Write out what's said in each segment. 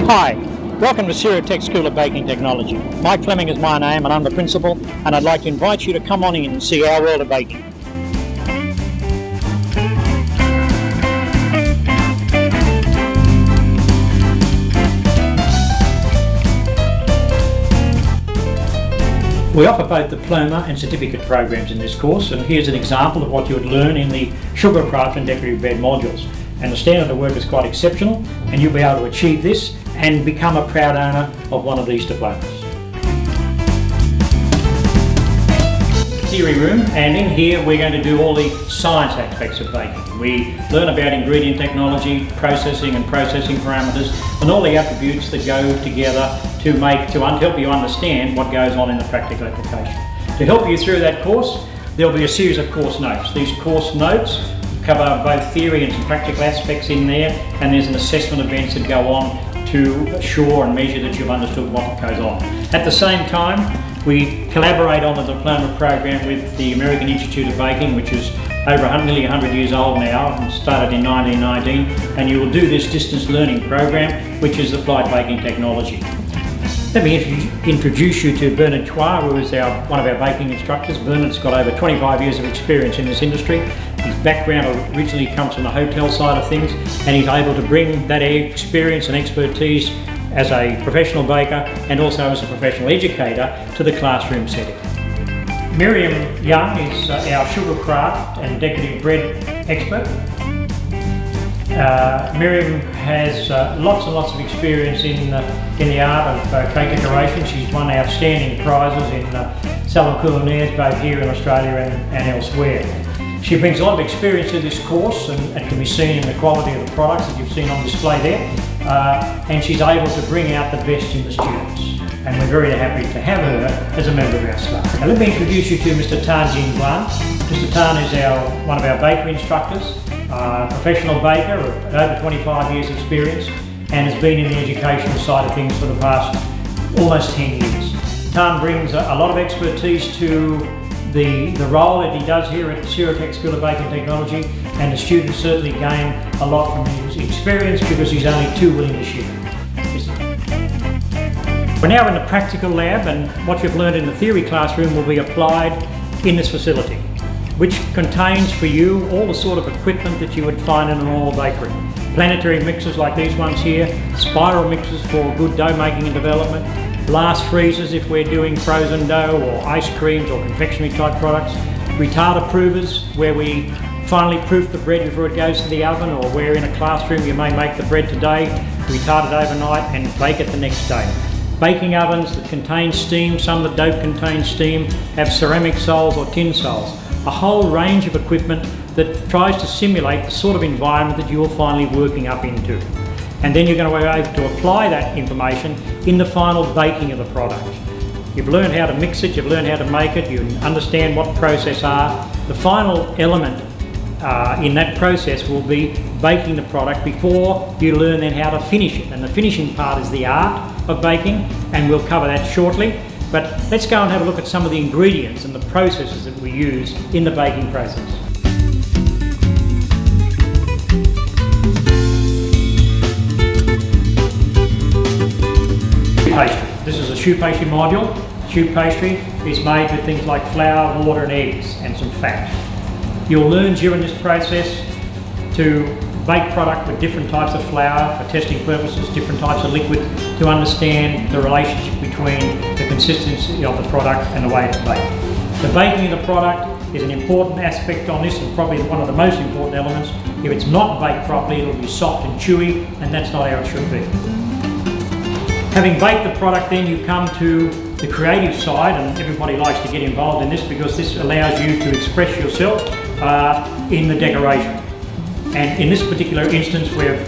Hi, welcome to CerealTech School of Baking Technology. Mike Fleming is my name and I'm the principal, and I'd like to invite you to come on in and see our world of baking. We offer both diploma and certificate programs in this course, and here's an example of what you would learn in the sugarcraft and decorative bread modules. And the standard of work is quite exceptional, and you'll be able to achieve this and become a proud owner of one of these diplomas. Theory room, and in here we're going to do all the science aspects of baking. We learn about ingredient technology, processing and processing parameters, and all the attributes that go together to help you understand what goes on in the practical application. To help you through that course, there'll be a series of course notes. These course notes cover both theory and some practical aspects in there, and there's an assessment events that go on to assure and measure that you've understood what goes on. At the same time, we collaborate on the diploma program with the American Institute of Baking, which is nearly 100 years old now, and started in 1919, and you will do this distance learning program, which is applied baking technology. Let me introduce you to Bernard Chua, who is one of our baking instructors. Bernard's got over 25 years of experience in this industry. His background originally comes from the hotel side of things, and he's able to bring that experience and expertise as a professional baker and also as a professional educator to the classroom setting. Miriam Young is our sugarcraft and decorative bread expert. Miriam has lots and lots of experience in the art of cake decoration. She's won outstanding prizes in salon culinaires both here in Australia and elsewhere. She brings a lot of experience to this course, and it can be seen in the quality of the products that you've seen on display there, and she's able to bring out the best in the students, and we're very happy to have her as a member of our staff. Now let me introduce you to Mr. Tan Jin Guan. Mr. Tan is one of our bakery instructors, professional baker with over 25 years experience, and has been in the educational side of things for the past almost 10 years. Tan brings a lot of expertise to the role that he does here at the CerealTech School of Baking Technology, and the students certainly gain a lot from his experience because he's only too willing to share. We're now in the practical lab, and what you've learned in the theory classroom will be applied in this facility, which contains for you all the sort of equipment that you would find in a normal bakery. Planetary mixers like these ones here, spiral mixers for good dough making and development, blast freezers if we're doing frozen dough or ice creams or confectionery type products, retard provers where we finally proof the bread before it goes to the oven, or where in a classroom you may make the bread today, retard it overnight and bake it the next day. Baking ovens that contain steam, some that don't contain steam, have ceramic soles or tin soles. A whole range of equipment that tries to simulate the sort of environment that you're finally working up into. And then you're going to be able to apply that information in the final baking of the product. You've learned how to mix it, you've learned how to make it, you understand what process are. The final element in that process will be baking the product before you learn then how to finish it. And the finishing part is the art of baking, and we'll cover that shortly. But let's go and have a look at some of the ingredients and the processes that we use in the baking process. Pastry. This is a choux pastry module. Choux pastry is made with things like flour, water and eggs and some fat. You'll learn during this process to bake product with different types of flour for testing purposes, different types of liquid, to understand the relationship between the consistency of the product and the way it's baked. The baking of the product is an important aspect on this, and probably one of the most important elements. If it's not baked properly, it'll be soft and chewy, and that's not how it should be. Having baked the product, then you come to the creative side, and everybody likes to get involved in this because this allows you to express yourself in the decoration. And in this particular instance, we've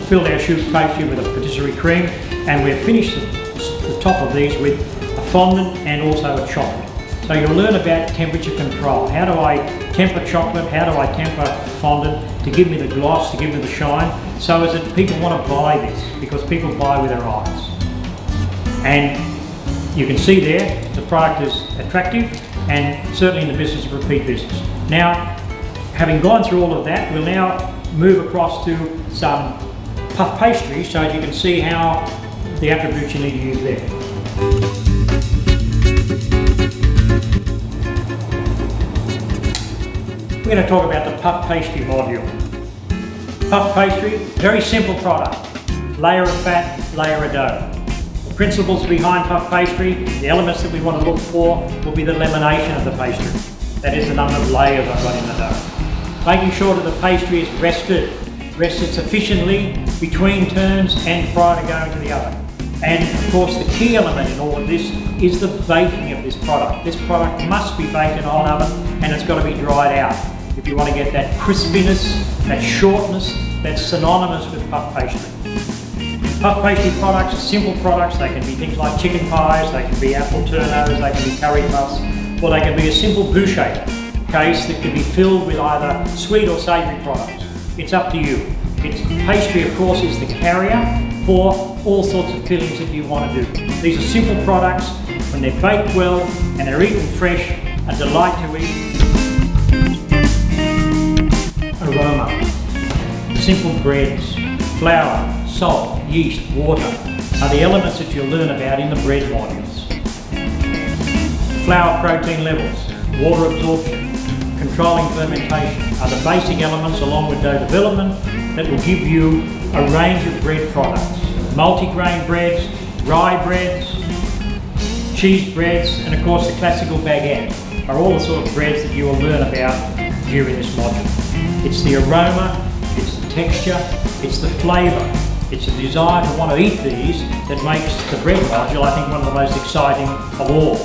filled our choux pastry with a patisserie cream, and we've finished the top of these with a fondant and also a chocolate. So you'll learn about temperature control. How do I temper chocolate? How do I temper fondant to give me the gloss, to give me the shine, so as that people want to buy this, because people buy with their eyes. And you can see there, the product is attractive and certainly in the business of repeat business. Now, having gone through all of that, we'll now move across to some puff pastry, so as you can see how the attributes you need to use there. We're going to talk about the puff pastry module. Puff pastry, very simple product. Layer of fat, layer of dough. The principles behind puff pastry, the elements that we want to look for will be the lamination of the pastry. That is the number of layers I've got in the dough. Making sure that the pastry is rested sufficiently between turns and prior to going to the oven. And of course the key element in all of this is the baking of this product. This product must be baked in a hot oven and it's got to be dried out if you want to get that crispiness, that shortness that's synonymous with puff pastry. Puff pastry products are simple products. They can be things like chicken pies, they can be apple turnovers, they can be curry puffs, or they can be a simple boucher case that can be filled with either sweet or savoury products. It's up to you. Pastry, of course, is the carrier for all sorts of fillings that you want to do. These are simple products. When they're baked well and they're eaten fresh, a delight to eat. Aroma. Simple breads, flour, salt, yeast, water are the elements that you'll learn about in the bread modules. Flour protein levels, water absorption, controlling fermentation are the basic elements along with dough development that will give you a range of bread products. Multi-grain breads, rye breads, cheese breads, and of course the classical baguette are all the sort of breads that you will learn about during this module. It's the aroma, it's the texture, it's the flavour, it's the desire to want to eat these that makes the bread module, I think, one of the most exciting of all,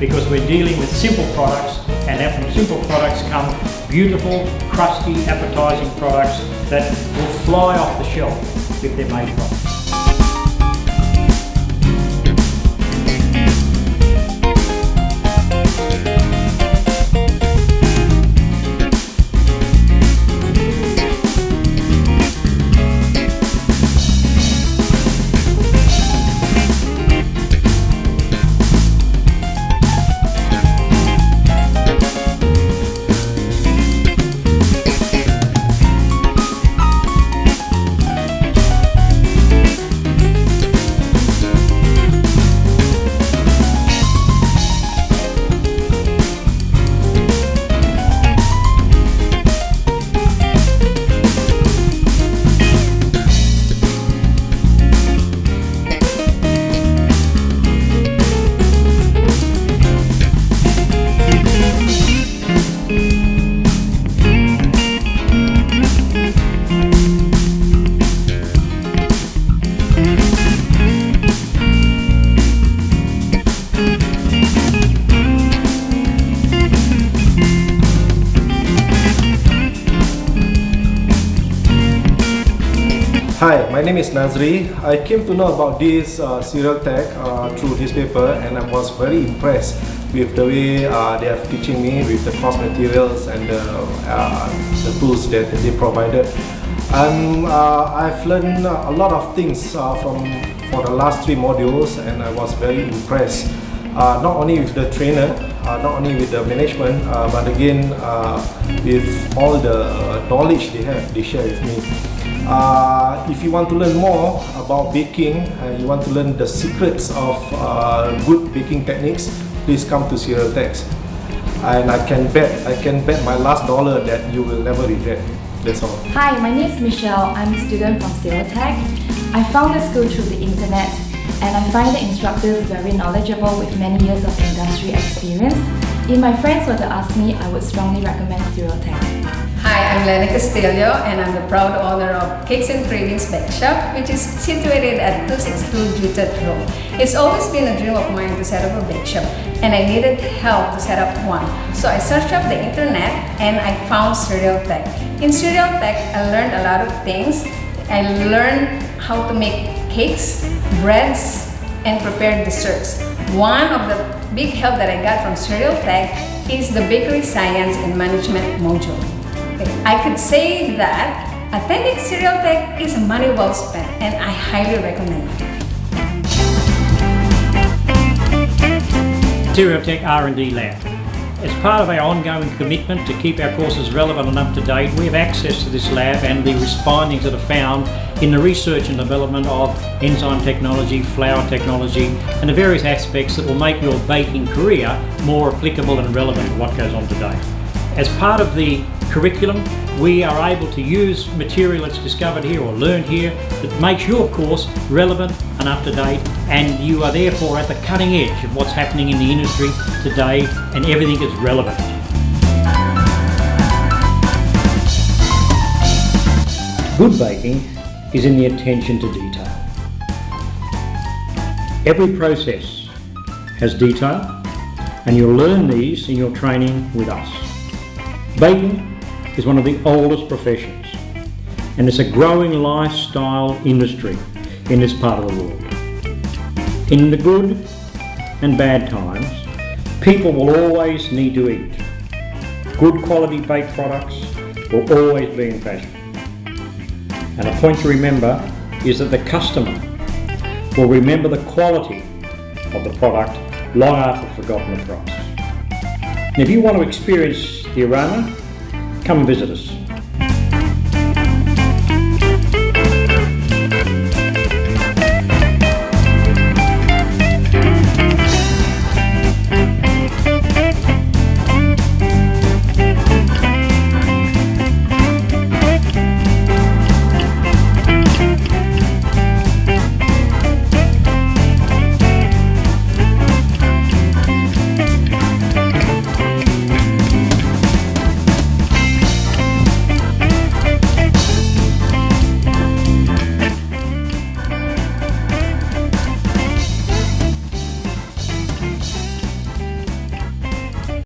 because we're dealing with simple products, and out from simple products come beautiful, crusty, appetising products that will fly off the shelf if they're made properly. Hi, my name is Nazri. I came to know about this CerealTech through this paper, and I was very impressed with the way they are teaching me with the course materials and the tools that they provided. I've learned a lot of things for the last 3 modules, and I was very impressed. Not only with the trainer, not only with the management, but again with all the knowledge they share with me. If you want to learn more about baking and you want to learn the secrets of good baking techniques, please come to CerealTech. And I can bet my last dollar that you will never regret. That's all. Hi, my name is Michelle. I'm a student from CerealTech. I found the school through the internet, and I find the instructors very knowledgeable with many years of industry experience. If my friends were to ask me, I would strongly recommend CerealTech. Hi, I'm Lenny Castillo, and I'm the proud owner of Cakes and Cravings Bake Shop, which is situated at 262 Untitled Road. It's always been a dream of mine to set up a bake shop, and I needed help to set up one. So I searched up the internet and I found CerealTech. In CerealTech, I learned a lot of things. I learned how to make cakes, breads, and prepare desserts. One of the big help that I got from CerealTech is the Bakery Science and Management module. I could say that attending CerealTech is money well spent, and I highly recommend it. Stereotech R&D Lab. As part of our ongoing commitment to keep our courses relevant and up to date, we have access to this lab and the findings that are found in the research and development of enzyme technology, flour technology, and the various aspects that will make your baking career more applicable and relevant to what goes on today. As part of the curriculum, we are able to use material that's discovered here or learned here that makes your course relevant and up to date, and you are therefore at the cutting edge of what's happening in the industry today, and everything is relevant. Good baking is in the attention to detail. Every process has detail, and you'll learn these in your training with us. Baking is one of the oldest professions, and it's a growing lifestyle industry in this part of the world. In the good and bad times, people will always need to eat. Good quality baked products will always be in fashion. And a point to remember is that the customer will remember the quality of the product long after they've forgotten the price. And if you want to experience the aroma, come and visit us.